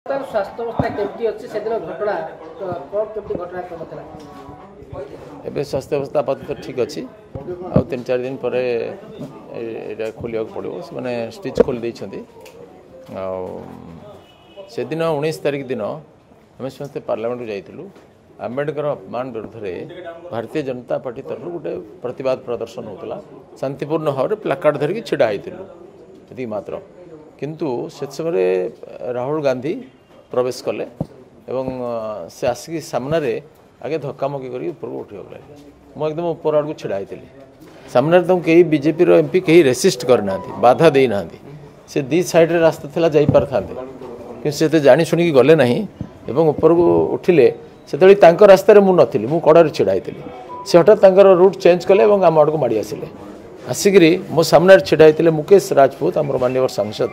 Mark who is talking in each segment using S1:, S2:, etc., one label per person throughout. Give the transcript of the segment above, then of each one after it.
S1: स्वास्थ्य अवस्था केमती अछि सेदिन घटना कोन केमती घटना क्रम थला
S2: एबे स्वास्थ्य अवस्था आपातत ठीक अच्छी आ 3-4 दिन पर खोलिया पड़ो माने स्टिच खोल देइछंती आ से दिन 19 तारिख दिन आम समस्त पार्लियामेंट जाइलु आंबेडकर अपमान विरुद्ध में भारतीय जनता पार्टी तरफ गोटे प्रतिवाद प्रदर्शन होता शांतिपूर्ण भाव में प्लाकार्ड धरिकी छिड़ा होती ये मात्र किंतु से समय राहुल गांधी प्रवेश कले एवं से आसिक सामने आगे धक्कामुक्की कर ऊपर उठी गले मुझे एकदम ऊपर आड़ को छिड़ा सामने तुम कहीं बीजेपी एमपी कहीं रेसिस्ट करना बाधा देना से दी साइड रास्ता थी जापर था कि से जानी शुणी गले ना एवं ऊपर को उठिले से रास्तार मुझे मु कड़े छिड़ा से हठात रूट चेंज कले आम आड़ को माड़ी आसिले आसिक मो सामने छिड़ा होते मुकेश राजपूत आम माननीय सांसद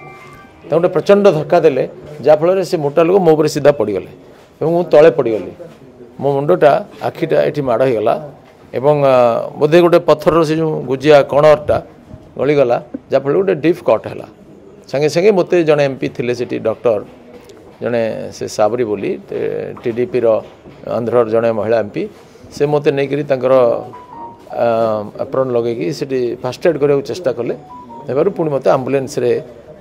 S2: गोटे प्रचंड धक्का देले जहाँफल से मोटा लोक मो पर सीधा पड़गले और तले पड़गली मो मुंडटा आखिटा ये माड़ होगला बोधे गोटे पत्थर से जो गुजिया कणरटा गलीगला जहाँफल गोटे डीप कट है संगे संगे मत जड़े एमपी थे से डॉक्टर जड़े से साबरी बोली टीडीपी आंध्र जड़े महिला एमपी से मत नहीं एप्रन लगे फास्ट एड करने चेष्टा कले पुणी मत आम्बुलेंस रे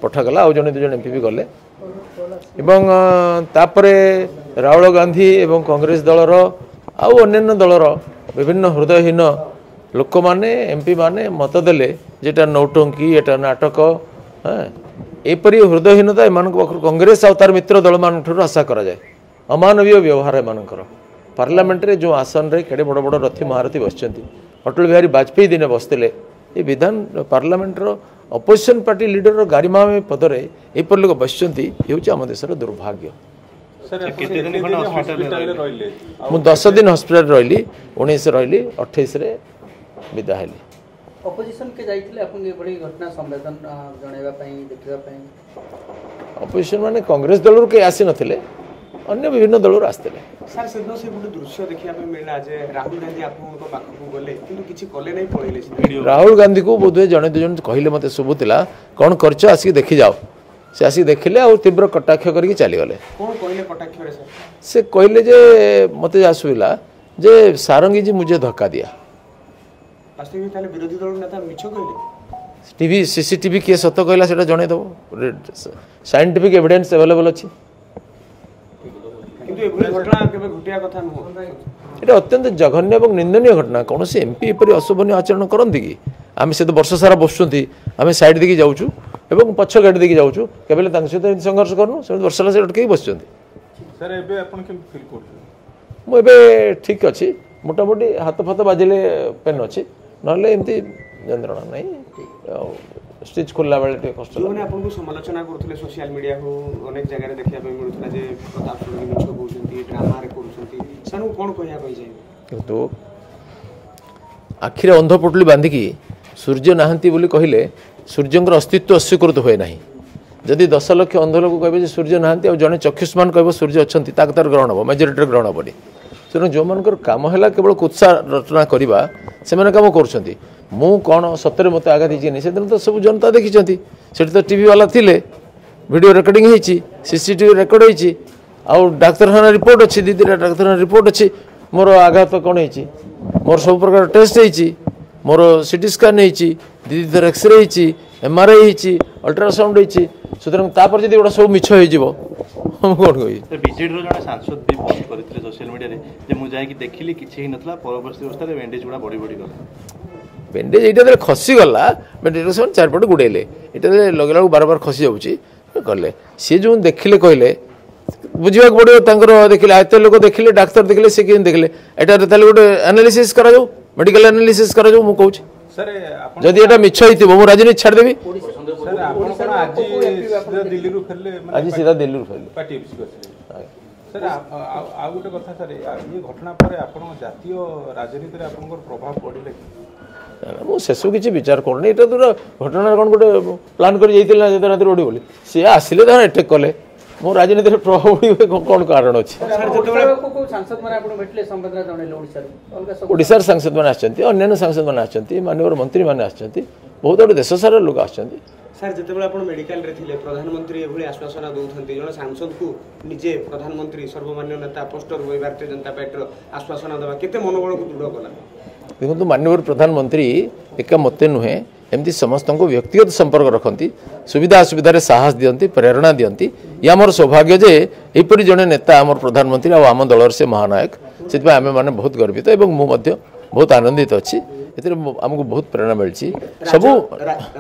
S2: पठागला आउ जड़े 2 जन एमपी भी गले तापरे राहुल गांधी एवं कांग्रेस दलर आउ अन्य दलर विभिन्न हृदयहीन लोक माने एमपी माने मत देले जेटा नौटंकी एटा नाटक एपरी हृदयहीनता एम कांग्रेस आउ तार मित्र दल मान आशा करा जाए अमानवीय व्यवहार एमनकर पार्लियामेंट रे जो आसन रे केड़े बड़ बड़ रथी महारथी बसचंती अटल बिहारी वाजपेयी दिने बसते ये विधान पार्लियामेंट अपोजिशन पार्टी लीडर गारिमा पदरे एपर लोक बसचंती ये आम देशर दुर्भाग्य। मु 10 दिन हॉस्पिटल रही 19 रही 28 रे विदा हेली
S1: अपोजिशन के जाइथिले अपन बड़ी घटना संवेदन जणेबा पई देखिबा पई
S2: अपोजिशन माने कांग्रेस दल के आसी नथिले अन्य विभिन्न दल आसते
S3: सर से गोटे दृश्य देखा मिलला जे राहुल गांधी आपको पाखक गले किंतु किछि कले नै पळेले
S2: राहुल गांधी को बोधे जने 2 जन कहले मते सुबुतिला कोन करछ आसी देखि जाओ से आसी देखिले और तीव्र कटाक्ष करके चली गले
S3: कोन कहले कटाक्ष रे सर
S2: से कहले जे मते आसुला जे सारंगी जी मुझे धक्का दिया
S3: वास्तविक ताले विरोधी दल नेता मिछ कहले
S2: टीवी सीसीटीवी किए सत कहला सेटा जणे दो साइंटिफिक एविडेंस अवेलेबल अछि ये अत्यंत जघन्य और निंदनीय घटना कौन से एमपी एपरी अशोभनीय आचरण करती कि आम से तो वर्ष सारा बसुँच आम सैड देखिए जाऊँ पछ गाड़ी देखिए जाऊँ केवल सहित संघर्ष करनु से वर्ष सारा से अटक बस मुझे ठीक अच्छी मोटामोटी हाथ फाथ बाजिले पेन अच्छी ना एमती जंत्रणा ना स्टिच खोलला बेले कष्ट
S3: माने आपन समालोचना करथले सोशल मीडिया हो अनेक जगह रे देखिया पे मिलुथला जे प्रताप सुरगी मिछ बोलछंती ड्रामा रे करछंती सनु कोन कहया कहि जाय
S2: तो आखिरे अंध पोटली बांधिकी सूर्य नाहंती बोली कहिले सूर्यंकर अस्तित्व अस्वीकृत हुए नाही जदि 10 लाख अंध लोक कहबे जे सूर्य नाहंती और जने चक्षुष्मान कहबो सूर्य अछंती ताकतार ग्रहण हो मेजॉरिटी ग्रहण पड़े तेणु जो मनकर काम है केवल कुत्सा रचना करवा से काम कर मु कौन सतरे मत आघात से तो सब जनता देखी से तो टीवी वाला थिले वीडियो रेकर्डिंग होती सीसीटीवी रेकर्ड होती आउ डाक्तखाना रिपोर्ट अच्छी दी डाक्तखाना रिपोर्ट अच्छी मोर आघात कौन हो मोर सब प्रकार टेस्ट होती मोर सीटी स्कान होती दी थर एक्सरे होती एमआरआई होती अल्ट्रासाउंड होती सुतरां तापर जदि गोटा सब मिछ हो कौन कह
S4: बीजेडी जड़े सांसद भी पोस्ट करते सोशल मीडिया रे मु जाई देखिली किछि ही नथला परवर्ती अवस्था रे बैंडेज गुडा बड़ी बड़ी गला
S2: बैंडेज एटा खसीगला बैंडेज से चारपट गुड़ेले ये लगेला बार बार खसी जाऊँगी गले सी जो देखिले कहले बुझा पड़ो देखिले एत लोक देखिले डाक्तर देखिले सी कि देखिले यहाँ गोटे एनालिसिस करा मेडिकल एनालिसिस करा मु कहूँ जदि एटा मिछ होइतिबो मु राजनीति छाड़देवी आज सीधा दिल्ली फेरले
S5: सर आ गोटे कथा सर ये घटना पर आपण जातीय राजनीति रे आपनकर प्रभाव पड़िले
S2: मु सेसु किछि विचार करनी एटा तो घटना कोन गोटे प्लान कर जाइतिल ना जदि राति रोडी बोली से आसिले त अटैक कले मो राजनीति रे प्रभाव पड़िबे कोन कारण अछि
S1: सर जतबेले को सांसद माने आपण भेटले संवेदना जणेले ओडिसा रे
S2: ओडिसा सांसद माने आछंती अन्य सांसद माने आछंती माननीय मंत्री माने आछंती ବହୁତ ଆଡ଼ୁ ଦେଶ ସାରା ଲୋକ ଆସୁଛନ୍ତି।
S3: ସାର୍ ଯେତେବେଳେ ଆପଣ ମେଡିକାଲରେ ଥିଲେ ପ୍ରଧାନମନ୍ତ୍ରୀ ଏଭଳି ଆଶ୍ୱାସନା ଦେଉଛନ୍ତି ଜଣେ ସାଂସଦକୁ ନିଜେ ପ୍ରଧାନମନ୍ତ୍ରୀ ସର୍ବମାନ୍ୟ ନେତା ପୋଷ୍ଟର ହୋଇ ଭାରତୀୟ ଜନତା ପାର୍ଟିର ଆଶ୍ୱାସନା ଦେବା କେତେ ମନୋବଳକୁ ଦୃଢ଼ କଲା?
S2: ଦେଖନ୍ତୁ ମାନ୍ୟବର ପ୍ରଧାନମନ୍ତ୍ରୀ ଏକା ମୋତେ ନୁହେଁ ଏମିତି ସମସ୍ତଙ୍କୁ ବ୍ୟକ୍ତିଗତ ସମ୍ପର୍କ ରଖନ୍ତି, ସୁବିଧା ଅସୁବିଧାରେ ସାହସ ଦିଅନ୍ତି, ପ୍ରେରଣା ଦିଅନ୍ତି। ଇଏ ଆମର ସୌଭାଗ୍ୟ ଯେ ଏହିପରି ଜଣେ ନେତା ଆମର ପ୍ରଧାନମନ୍ତ୍ରୀ ଆଉ ଆମ ଦଳର ସେ ମହାନାୟକ। ସେଥିପାଇଁ ଆମେମାନେ ବହୁତ ଗର୍ବିତ ଏବଂ ମୁଁ ମଧ୍ୟ ବହୁତ ଆନନ୍ଦିତ ଅଛି। ଏଥିରେ ଆମକୁ ବହୁତ ପ୍ରେରଣା ମିଳିଛି। ସବୁ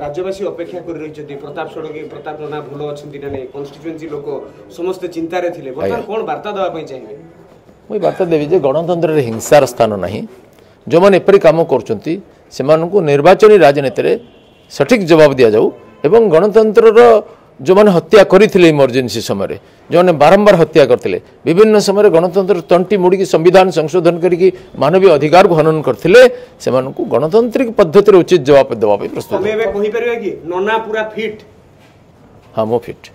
S3: ରାଜ୍ୟବାସୀ ଅପେକ୍ଷା କରି ରହିଛନ୍ତି ପ୍ରତାପ ଷଡ଼ଙ୍ଗୀ ପ୍ରତାପ ଜେନା ଭଲ ଅଛନ୍ତି ନା ନାହିଁ କନଷ୍ଟିଚୁଏନ୍ସି ଲୋକ ସମସ୍ତେ ଚିନ୍ତାରେ ଥିଲେ। ବର୍ତ୍ତମାନ କ'ଣ ବାର୍ତ୍ତା ଦେବା ପାଇଁ ଚାହିଁବେ?
S2: ମୁଁ ବାର୍ତ୍ତା ଦେବି ଯେ ଗଣତନ୍ତ୍ରରେ ହିଂସାର ସ୍ଥାନ ନାହିଁ। ଯେଉଁମାନେ ଏପରି କାମ କରୁଛନ୍ତି ସେମାନଙ୍କୁ ନିର୍ବାଚନୀ ରାଜନୀତିରେ ସଠିକ୍ ଜବାବ ଦିଆଯାଉ ଏବଂ ଗଣତନ୍ତ୍ରର ଯେଉଁମାନେ ହତ୍ୟା କରିଥିଲେ ଇମର୍ଜେନ୍ସି ସମୟରେ ଯେଉଁମାନେ ବାରମ୍ବାର ହତ୍ୟା କରିଥିଲେ ବିଭିନ୍ନ ସମୟରେ ଗଣତନ୍ତ୍ର ତଣ୍ଟି ମୋଡ଼ିକି ସମ୍ବିଧାନ ସଂଶୋଧନ କରିକି ମାନବୀୟ ଅଧିକାରକୁ ହନନ କରିଥିଲେ ସେମାନଙ୍କୁ ଗଣତାନ୍ତ୍ରିକ ପଦ୍ଧତିରେ ଉଚିତ ଜବାବ ଦେବା ପାଇଁ ପ୍ରସ୍ତୁତ।
S3: କହିପାରିବେ କି ନନା ପୁରା ଫିଟ୍?
S2: ହଁ ମୁଁ ଫିଟ୍।